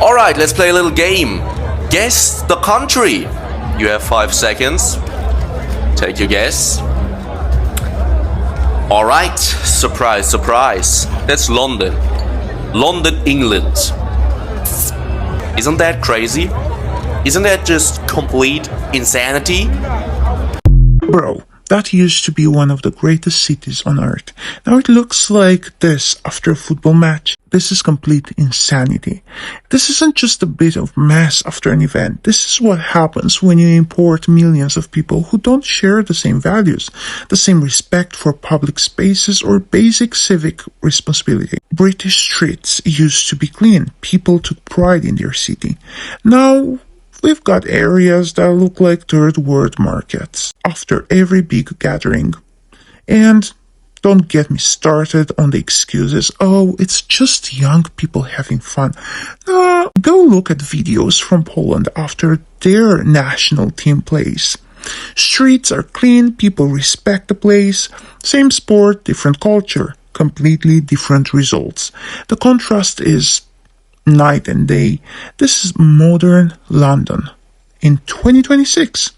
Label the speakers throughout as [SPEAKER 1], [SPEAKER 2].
[SPEAKER 1] Alright, let's play a little game. Guess the country. You have 5 seconds. Take your guess. Alright, surprise, surprise. That's London. London, England. Isn't that crazy? Isn't that just complete insanity?
[SPEAKER 2] Bro, that used to be one of the greatest cities on earth. Now it looks like this after a football match. This is complete insanity. This isn't just a bit of mess after an event. This is what happens when you import millions of people who don't share the same values, the same respect for public spaces or basic civic responsibility. British streets used to be clean. People took pride in their city. Now, we've got areas that look like third world markets after every big gathering. And don't get me started on the excuses. Oh, it's just young people having fun. No, go look at videos from Poland after their national team plays. Streets are clean, people respect the place. Same sport, different culture, completely different results. The contrast is night and day. This is modern London in 2026.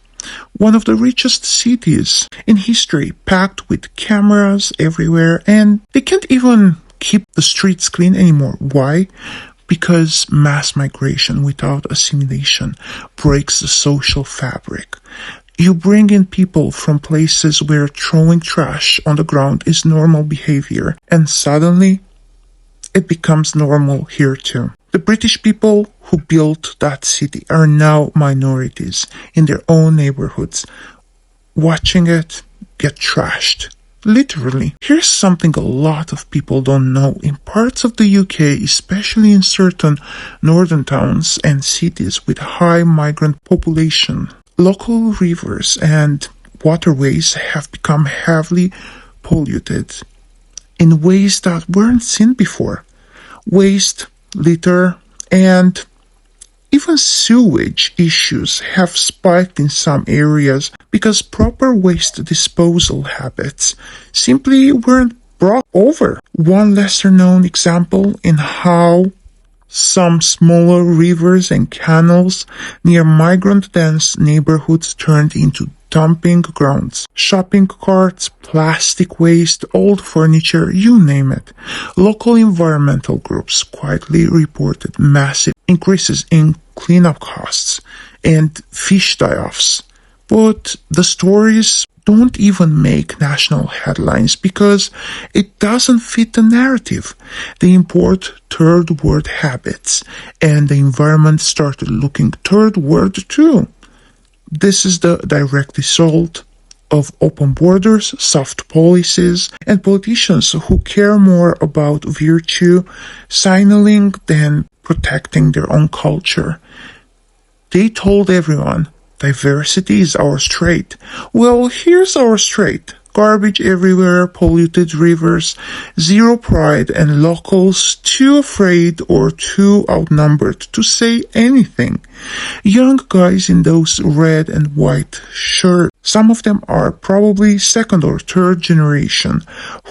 [SPEAKER 2] One of the richest cities in history, packed with cameras everywhere, and they can't even keep the streets clean anymore. Why? Because mass migration without assimilation breaks the social fabric. You bring in people from places where throwing trash on the ground is normal behavior, and suddenly it becomes normal here too. The British people who built that city are now minorities in their own neighborhoods, watching it get trashed. Literally. Here's something a lot of people don't know. In parts of the UK, especially in certain northern towns and cities with high migrant population, local rivers and waterways have become heavily polluted in ways that weren't seen before. Waste, litter, and even sewage issues have spiked in some areas because proper waste disposal habits simply weren't brought over. One lesser known example in how some smaller rivers and canals near migrant-dense neighborhoods turned into dumping grounds. Shopping carts, plastic waste, old furniture, you name it. Local environmental groups quietly reported massive increases in cleanup costs and fish die-offs. But the stories don't even make national headlines because it doesn't fit the narrative. They import third world habits, and the environment started looking third world too. This is the direct result of open borders, soft policies, and politicians who care more about virtue signaling than protecting their own culture. They told everyone, diversity is our trait. Well, here's our trait. Garbage everywhere, polluted rivers, zero pride, and locals too afraid or too outnumbered to say anything. Young guys in those red and white shirts, some of them are probably second or third generation,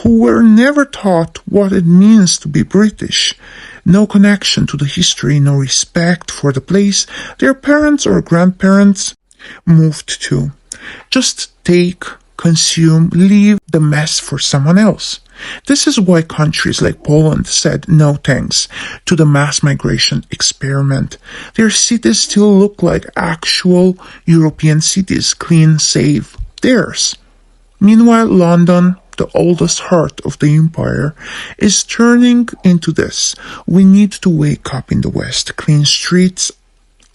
[SPEAKER 2] who were never taught what it means to be British. No connection to the history, no respect for the place their parents or grandparents moved to. Just take, consume, leave the mess for someone else. This is why countries like Poland said no thanks to the mass migration experiment. Their cities still look like actual European cities, clean, safe, theirs. Meanwhile, London, the oldest heart of the empire, is turning into this. We need to wake up in the West. Clean streets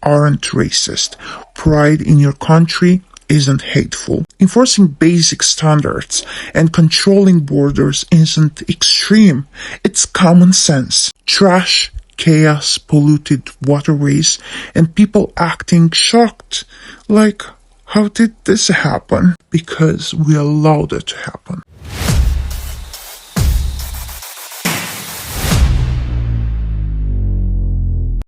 [SPEAKER 2] aren't racist. Pride in your country isn't hateful. Enforcing basic standards and controlling borders isn't extreme. It's common sense. Trash, chaos, polluted waterways, and people acting shocked. Like, how did this happen? Because we allowed it to happen.